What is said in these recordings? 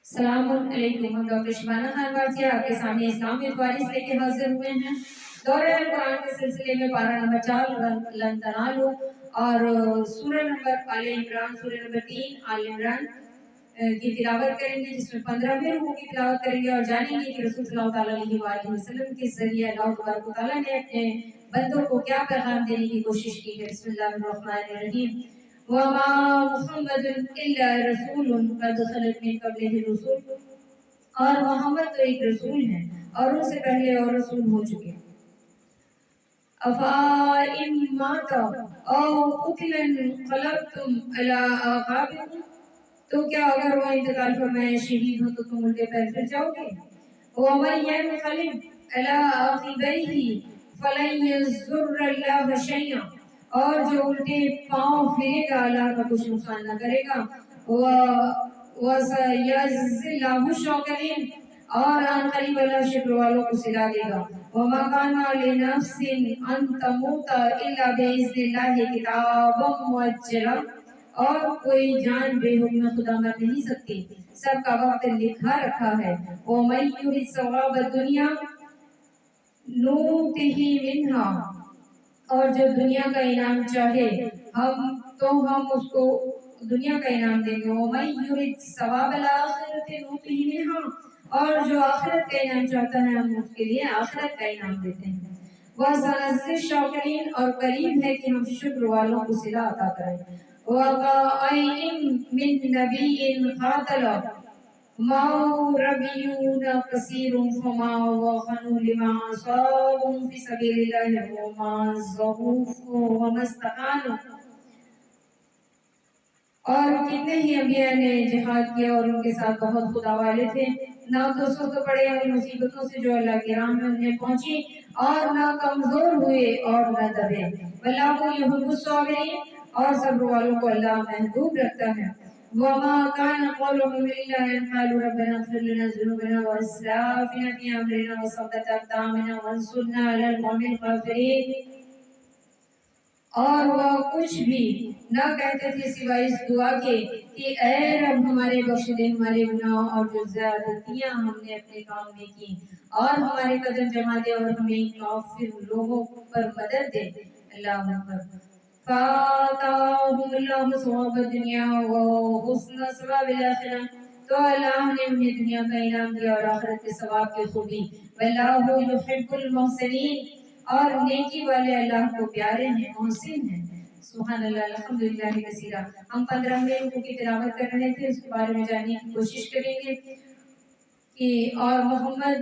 السلام علیکم، ہم ڈاکٹر شبانہ خان وارثی آپ کے سامنے اسلام میں فارس لے کے حاضر ہوئے ہیں۔ دورہ القرآن کے سلسلے میں پارہ نمبر 4 لن تنالوا اور سورہ نمبر آل عمران، سورہ نمبر 3 آل عمران کی تلاوت کریں گے، جس میں 15 رکوع کی تلاوت کریں گے اور جانیں گے کہ رسول صلی اللہ علیہ وآلہ وسلم کے ذریعے اللہ تبارک و تعالیٰ نے اپنے بندوں کو کیا پیغام دینے کی کوشش کی ہے۔ بسم اللہ الرحمن الرحیم۔ وما محمد الا رسول قد خلت من قبلہ الرسل، اور محمد تو ایک رسول ہے اور ان سے پہلے اور رسول ہو چکے۔ افإن مات او قتل انقلبتم علی اعقابکم، تو کیا اگر وہ انتقال فرمائے شہید ہو تو تم الٹے پیر پھر جاؤ گے۔ ومن ينقلب علی عقبیہ فلن یضر اللہ شیئا، اور جو الٹے پاؤں پھرے گا اللہ کا کچھ نقصان نہ کرے گا۔ وَسَيَجْزِي اللَّهُ الشَّاكِرِينَ، اور ان قریب اللہ شکر والوں کو صلا دے گا۔ وَمَا كَانَ لِنَفْسٍ أَن تَمُوتَ إِلَّا بِإِذْنِ اللَّهِ كِتَابًا مُّؤَجَّلًا، اور کوئی جان بے حکم خدا مر نہیں سکتی، سب کا وقت لکھا رکھا ہے۔ وَمَن يُرِدْ ثَوَابَ الدُّنْيَا نُؤْتِهِ مِنْهَا، اور جو دنیا کا انعام چاہے ہم اس کو دنیا کا انعام دیں گے۔ وَمَن يُرِدْ ثَوَابَ الْآخِرَةِ نُؤْتِهِ مِنْهَا، اور جو آخرت کا انعام چاہتا ہے ہم اس کے لیے آخرت کا انعام دیتے ہیں۔ وَسَنَجْزِي الشَّاكِرِينَ، اور قریب ہے کہ ہم شکر والوں کو صلا عطا کریں۔ وَكَأَيِّن مِّن نَّبِيٍّ قَاتَلَ مَعَهُ رَبِّيُّونَ كَثِيرٌ فَمَا وَهَنُوا لِمَا أَصَابَهُمْ فِي سَبِيلِ اللَّهِ وَمَا ضَعُفُوا وَمَا اسْتَكَانُوا، اور کتنے ہی انبیاء نے جہاد کیا اور ان کے ساتھ بہت خدا والے تھے، نہ تو سست پڑے ان مصیبتوں سے جو اللہ کی راہ میں انہیں پہنچی، اور نہ کمزور ہوئے اور نہ دبے۔ وَاللَّهُ يُحِبُّ الصَّابِرِينَ، اور صبر والوں کو اللہ محبوب رکھتا ہے۔ وَمَا كَانَ قَوْلُهُمْ إِلَّا أَن قَالُوا رَبَّنَا اغْفِرْ لَنَا ذُنُوبَنَا وَإِسْرَافَنَا فِي أَمْرِنَا وَثَبِّتْ أَقْدَامَنَا وَانصُرْنَا عَلَى الْقَوْمِ الْكَافِرِينَ، اور وہ کچھ بھی نہ کہتے تھے سوائے اس دعا کے کہ اے رب ہمارے بخش دے ہمارے گناہ اور جو زیادتیاں ہم نے اپنے کام میں کی، اور ہمارے قدم جما دے اور ہمیں کافر لوگوں پر مدد دے۔ اللہ اکبر۔ فَآتَاهُمُ اللَّهُ ثَوَابَ الدُّنْيَا وَحُسْنَ ثَوَابِ الْآخِرَةِ، تو اللہ نے انہیں دنیا کا انعام دیا اور آخرت کے ثواب کی خوبی۔ وَاللَّهُ يُحِبُّ الْمُحْسِنِينَ، اور نیکی والے اللہ کو پیارے ہیں، محسن ہیں۔ سبحان اللہ، الحمدللہ کثیرا۔ ہم 15ویں رکوع کی تلاوت کر رہے تھے، اس کے بارے میں جاننے کی کوشش کریں گے کہ اور محمد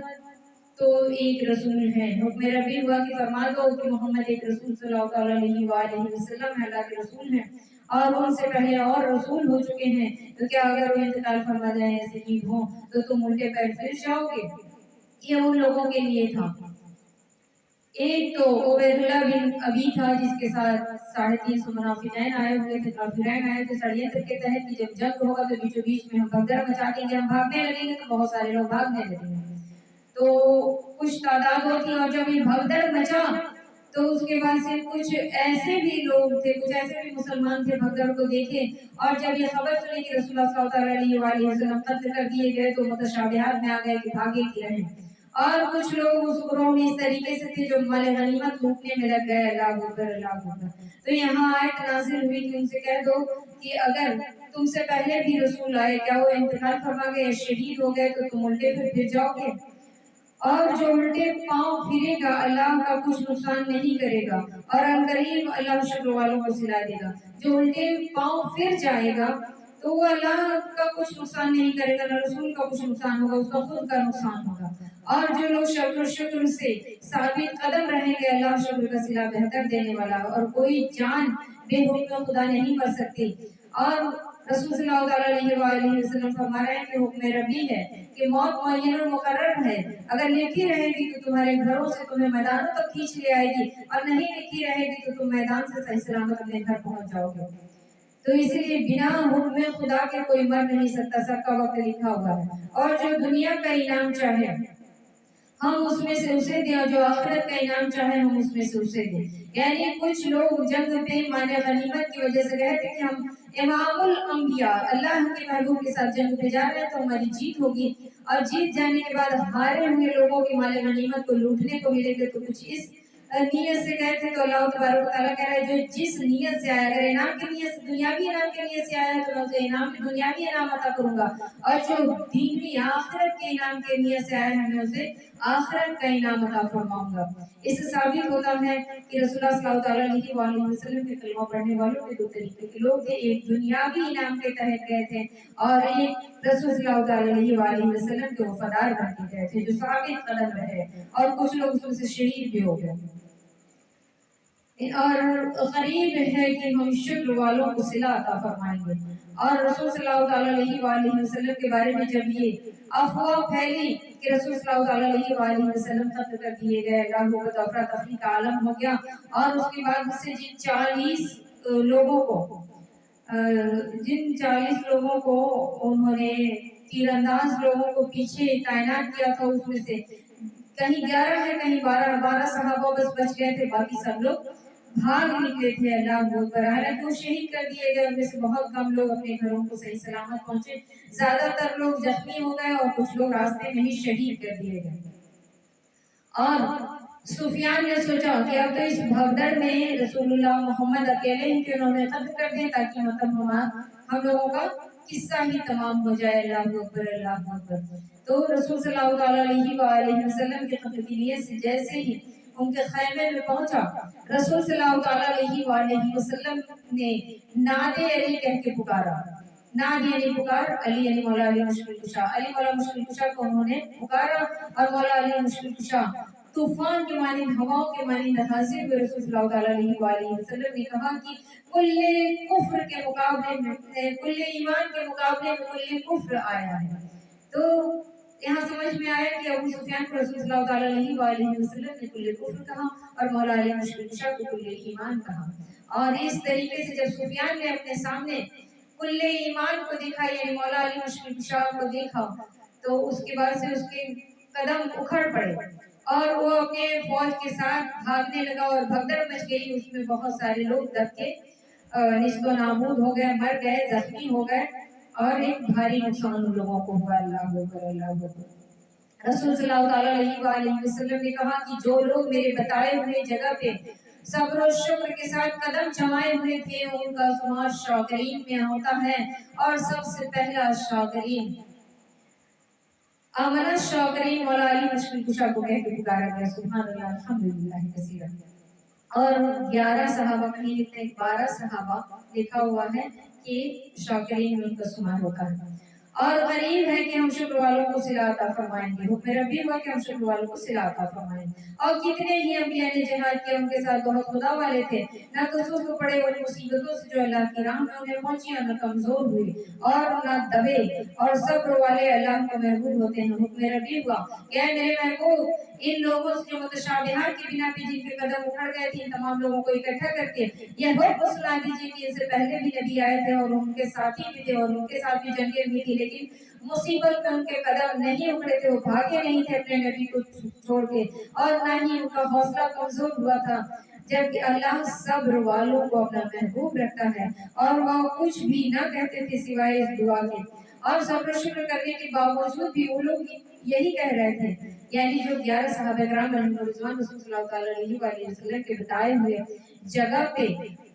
تو ایک رسول ہے۔ حکم ربی ہوا کہ فرما دو کہ محمد ایک رسول صلی اللہ علیہ وآلہ وسلم اللہ کے رسول ہیں، اور ان سے پہلے اور رسول ہو چکے ہیں، تو کیا اگر وہ انتقال فرما جائیں یا شہید ہوں تو تم الٹے پیر پھر جاؤ گے۔ یہ ان لوگوں کے لیے تھا۔ ایک تو عبید اللہ بن ابی تھا جس کے ساتھ 350 منافقین آئے ہوئے تھے، کافرین آئے تھے ષڈینتر کے تحت کہ جب جنگ ہوگا تو بیچوں بیچ میں ہم بھگدڑ مچا دیں گے، ہم بھاگنے لگیں گے تو بہت سارے لوگ بھاگنے لگیں گے۔ تو کچھ تعداد ہوتی اور جب یہ بھگدڑ مچا تو اس کے بعد سے کچھ ایسے بھی لوگ تھے، کچھ ایسے بھی مسلمان تھے بھگدڑ کو دیکھے، اور جب یہ خبر سنی کہ رسول اللہ صلی اللہ علیہ وآلہ وسلم قتل کر دیے گئے تو متشابہات میں آ گئے کہ بھاگے کی رہیں۔ اور کچھ لوگ اس گروہ میں اس طریقے سے تھے جو مال غنیمت لوٹنے میں لگ گئے۔ اللہ اکبر، اللہ اکبر۔ تو یہاں آیت نازل ہوئی کہ ان سے کہہ دو کہ اگر تم سے پہلے بھی رسول آئے، کیا وہ انتقال فرما گئے، شہید ہو گئے تو تم الٹے پھر جاؤ گے، اور جو الٹے پاؤں پھرے گا اللہ کا کچھ نقصان نہیں کرے گا، اور عنقریب اللہ شکر والوں کو صلا دے گا۔ جو الٹے پاؤں پھر جائے گا تو وہ اللہ کا کچھ نقصان نہیں کرے گا، نہ رسول کا کچھ نقصان ہوگا، اس کا خود کا نقصان ہوگا۔ اور جو لوگ شکر سے ثابت قدم رہیں گے، اللہ شکر کا صلہ بہتر دینے والا، اور کوئی جان بے حکم خدا نہیں مر سکتی۔ اور رسول صلی اللہ علیہ وآلہ وسلم فرما رہے ہیں کہ حکم ربی ہے کہ موت معین و مقرر ہے، اگر لکھی رہے گی تو تمہارے گھروں سے تمہیں میدانوں تک کھینچ لے آئے گی، اور نہیں لکھی رہے گی تو تم میدان سے صحیح سلامت اپنے گھر پہنچ جاؤ گے۔ تو اس لیے بنا حکم خدا کے کوئی مر نہیں سکتا، سب کا وقت لکھا ہوا ہے۔ اور جو دنیا کا انعام چاہے ہم اس میں سے اسے دیں، اور جو آخرت کا انعام چاہے ہم اس میں سے اسے دیں۔ یعنی کچھ لوگ جنگ پہ مانے غنیمت کی وجہ سے کہتے کہ ہم امام الانبیاء اللہ کے محبوب کے ساتھ جنگ پہ جا رہے ہیں تو ہماری جیت ہوگی، اور جیت جانے کے بعد ہارے ہوئے لوگوں کی مال غنیمت کو لوٹنے کو ملے گے، تو کچھ اس نیت سے گئے تھے۔ تو اللہ تبارک و تعالیٰ کہہ رہا ہے جو جس نیت سے آیا، اگر انعام کی نیت سے، دنیاوی انعام کی نیت سے آیا ہے تو میں اسے دنیاوی انعام عطا کروں گا، اور جو دینی آخرت کے انعام کی نیت سے آیا ہے میں اسے آخرت کا انعام عطا فرماؤں گا۔ اس سے ثابت ہوتا ہے کہ رسول اللہ صلی اللہ علیہ وسلم کے کلمہ پڑھنے والوں کے دو طریقے کے لوگ تھے، ایک دنیاوی انعام کے تحت گئے تھے اور ایک رسول صلی اللہ علیہ وسلم کے وفادار بن کے گئے تھے جو ثابت قدم رہے، اور کچھ لوگ اس میں سے شہید بھی ہو گئے۔ اور قریب ہے کہ ہم شکر والوں کو صلہ عطا فرمائیں گے۔ اور رسول صلی اللہ علیہ وسلم کے بارے میں جب یہ افواہ پھیلی کہ رسول صلی اللہ علیہ وسلم قتل کر دیے گئے، اللہ کو افراتفری کا عالم ہو گیا، اور اس کے بعد سے جن 40 لوگوں کو انہوں نے تیر انداز لوگوں کو پیچھے تعینات کیا تھا، اس میں سے کہیں 11 ہے کہیں 12 صحابہ بس بچ گئے تھے، باقی سب لوگ بھاگ نکلے تھے۔ اللہ اکبر، حالانکہ وہ شہید کر دیے گئے، ان میں سے بہت کم لوگ اپنے گھروں کو صحیح سلامت پہنچے، زیادہ تر لوگ زخمی ہو گئے اور کچھ لوگ راستے میں ہی شہید کر دیے گئے۔ اور سفیان نے سوچا کہ اب تو اس بھگدڑ میں رسول اللہ محمد اکیلے ہی کہ انہوں نے قتل کر دیا تاکہ مطلب ہم لوگوں کا قصہ ہی تمام ہو جائے۔ اللہ اکبر، اللہ اکبر۔ تو رسول صلی اللہ علیہ وسلم کے قتل کی نیت سے جیسے ہی ان کے خیمے میں پہنچا، رسول صلی اللہ علیہ وسلم نے ناد علی کہہ کے پکارا۔ ناد یعنی پکار، علی یعنی مولا علی مشکل کشا، علی مولا مشکل کشا کو انہوں نے پکارا، اور مولا علی مشکل کشا طوفان کے مانند، ہواؤں کے مانند حاضر ہوئے۔ رسول صلی اللہ علیہ وسلم نے کہا کہ کل کفر کے مقابلے میں، کل ایمان کے مقابلے میں کل کفر آیا ہے۔ تو یہاں سمجھ میں آیا کہ ابو سفیان کو رسول صلی اللہ علیہ وسلم نے کل کفر کہا اور مولا علی مشکل کشا کو کل ایمان کہا۔ اور اس طریقے سے جب سفیان نے اپنے سامنے کل ایمان کو دیکھا یعنی مولا علی مشکل کشا کو دیکھا، تو اس کے بعد سے اس کے قدم اکھڑ پڑے اور وہ اپنے فوج کے ساتھ بھاگنے لگا، اور بھگدڑ مچ گئی، اس میں بہت سارے لوگ دب کے نیست و نابود ہو گئے، مر گئے، زخمی ہو گئے، اور ایک بھاری نقصان ان لوگوں کو ہوا۔ اللہ اکبر، اللہ اکبر۔ رسول صلی اللہ علیہ وسلم نے کہا کہ جو لوگ میرے بتائے ہوئے جگہ پہ صبر و شکر کے ساتھ قدم جمائے ہوئے تھے ان کا شمار شاکرین میں ہوتا ہے، اور سب سے پہلا شاکرین آمنہ الشاکرین مولا علی مشکل کشا کو کہہ کے پکارا گیا۔ سبحان اللہ، الحمدللہ کثیرا۔ اور 11 صحابہ میں لکھتے ہیں 12 صحابہ لکھا ہوا ہے کہ شاکرین میں ان کا شمار ہوتا ہے۔ اور غریب ہے کہ ہم شکر والوں کو صلہ عطا فرمائیں گے، حکم ربی ہوا کہ ہم شکر والوں کو صلہ عطا فرمائیں گے۔ اور کتنے ہی انبیاء نے جہاد کیا، ان کے ساتھ بہت خدا والے تھے، نہ تو سست پڑے ان مصیبتوں سے جو اللہ کی راہ میں انہیں پہنچی، اور نہ کمزور ہوئے اور نہ دبے، اور صبر والے اللہ کے محبوب ہوتے ہیں۔ حکم ربی ہوا کہ اے میرے محبوب، ان لوگوں سے جو متشابہات کی بنا پہ جن کے قدم اکھڑ گئے تھے، ان تمام لوگوں کو اکٹھا کر کے یہ حکم سنا دیجیے کہ ان سے پہلے بھی نبی آئے تھے اور ان کے ساتھی بھی تھے اور ان کے ساتھ بھی جنگیں ہوئی تھی، لیکن مصیبت میں ان کے قدم نہیں اکھڑے تھے، وہ بھاگے نہیں تھے اپنے نبی کو چھوڑ کے، اور نہ ہی ان کا حوصلہ کمزور ہوا تھا۔ جبکہ اللہ صبر والوں کو اپنا محبوب رکھتا ہے، اور وہ کچھ بھی نہ کہتے تھے سوائے اس دعا کے، اور صبر و شکر کرنے کے باوجود بھی وہ لوگ یہی کہہ رہے تھے، یعنی جو 11 صحابہ کرام علیہم رضوان رسول صلی اللہ علیہ وسلم کے بتائے ہوئے جگہ پہ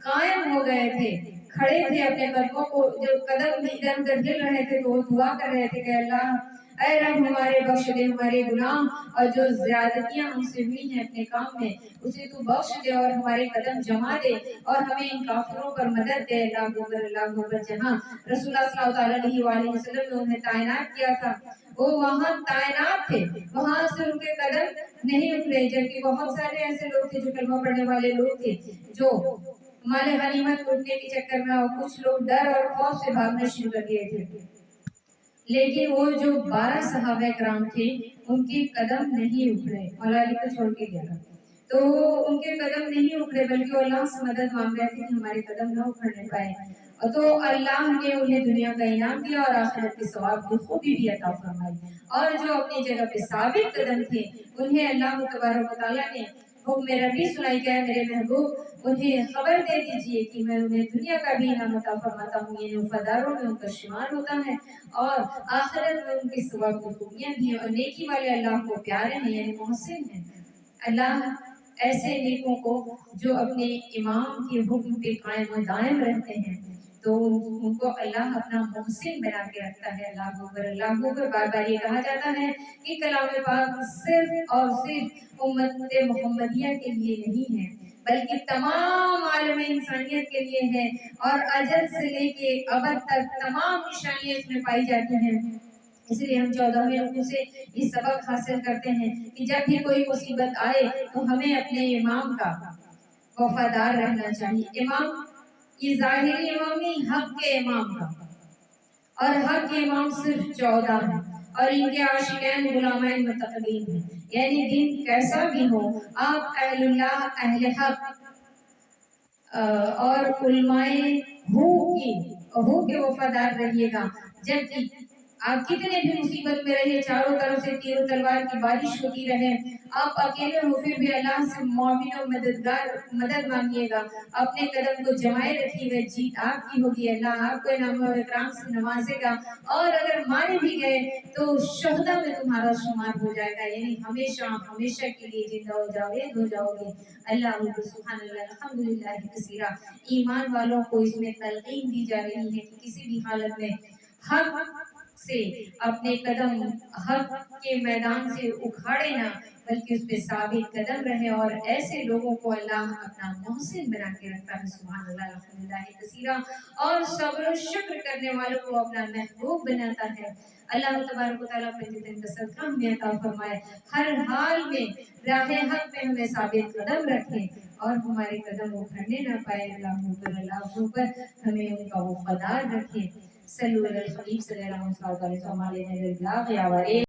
قائم ہو گئے تھے، کھڑے تھے، اپنے قدموں کو جو قدم ادھر ادھر ہل رہے تھے تو وہ دعا کر رہے تھے کہ اللہ اے رب ہمارے بخش دے ہمارے گناہ، اور جو زیادتیاں ہم سے ہوئی ہیں اپنے کام میں اسے تو بخش دے، اور ہمارے قدم جما دے، اور ہمیں ان کافروں پر مدد دے۔ اللہ اکبر، اللہ اکبر۔ جہاں رسول اللہ صلی اللہ علیہ وسلم نے انہیں تعینات کیا تھا وہ وہاں تعینات تھے، وہاں سے ان کے قدم نہیں اکھڑے، جبکہ بہت سارے ایسے لوگ تھے جو کلمہ پڑھنے والے لوگ تھے جو مال غنیمت لوٹنے کے چکر میں، اور کچھ لوگ ڈر اور خوف سے بھاگنا شروع کر دیے تھے، لیکن وہ جو 12 صحابہ کرام تھے ان کے قدم نہیں اکھڑے، مولا علی کو چھوڑ کے گیا تو ان کے قدم نہیں اکھڑے، بلکہ وہ اللہ سے مدد مانگ رہے تھے کہ ہمارے قدم نہ اکھڑنے پائے، تو اللہ نے انہیں دنیا کا انعام دیا اور آخرت کے ثواب کی خوبی بھی عطا فرمائی۔ اور جو اپنی جگہ پہ ثابت قدم تھے انہیں اللہ تبارک و تعالیٰ نے حکم ربی سنائی کہ میرے محبوب انہیں خبر دے دیجئے کہ میں انہیں دنیا کا بھی انعام عطا فرماتا ہوں، یعنی وفاداروں میں ان کا شمار ہوتا ہے اور آخرت میں ان کے ثواب کی خوبیاں بھی ہیں، اور نیکی والے اللہ کو پیارے ہیں یعنی محسن ہیں۔ اللہ ایسے نیکوں کو جو اپنے امام کے حکم پہ قائم و دائم رہتے ہیں تو ان کو اللہ اپنا محسن بنا کے رکھتا ہے۔ اللہ اکبر، اللہ اکبر۔ بار بار یہ کہا جاتا ہے کہ کلام پاک صرف اور صرف امت محمدیہ کے لیے نہیں ہے بلکہ تمام عالم انسانیت کے لیے ہے، اور اجل سے لے کے ابد تک تمام نشانیاں اس میں پائی جاتی ہیں۔ اس لیے ہم 14ویں رکوع سے یہ سبق حاصل کرتے ہیں کہ جب بھی کوئی مصیبت آئے تو ہمیں اپنے امام کا وفادار رہنا چاہیے۔ امام یہ ظاہری امام نہیں، حق کے امام کا، اور حق کے امام صرف 14 ہیں اور ان کے عاشقین غلامین متقین ہیں، یعنی دن کیسا بھی ہو آپ اہل اللہ، اہل حق اور علماء ہو کے وفادار رہیے گا۔ جبکہ آپ کتنے بھی مصیبت میں رہیے، چاروں طرف سے تیر و تلوار کی بارش ہوتی رہے، آپ اکیلے ہو پھر بھی اللہ سے معاون و مدد مانگیے گا، اپنے قدم کو جمائے رکھیے گا، جیت آپ کی ہوگی، اللہ آپ کو انعام و اکرام سے نوازے گا، اور اگر مارے بھی گئے تو شہداء میں تمہارا شمار ہو جائے گا، یعنی ہمیشہ ہمیشہ کے لیے زندہ ہو جاؤ گے۔ اللہ سبحان اللہ، الحمدللہ کثیرہ۔ ایمان والوں کو اس میں تلقین دی جا رہی ہے کہ کسی بھی حالت میں حق سے اپنے قدم حق کے میدان سے اکھاڑے نہ بلکہ اس پہ ثابت قدم رہے، اور ایسے لوگوں کو اللہ اپنا محسن بنا کے رکھتا ہے۔ سبحان اللہ، الحمدللہ کثیرہ۔ اور صبر و شکر کرنے والوں کو اپنا محبوب بناتا ہے۔ اللہ تبارک و تعالیٰ اپنے جتن کا صدقہ ہمیں عطا فرمائے، ہر حال میں راہ حق پہ ہمیں ثابت قدم رکھے اور ہمارے قدم اکھڑنے نہ پائے۔ اللہ اوپر ہمیں ان کا وفادار رکھے۔ صلو علی الحبیب صلی اللہ علیہ وسلم۔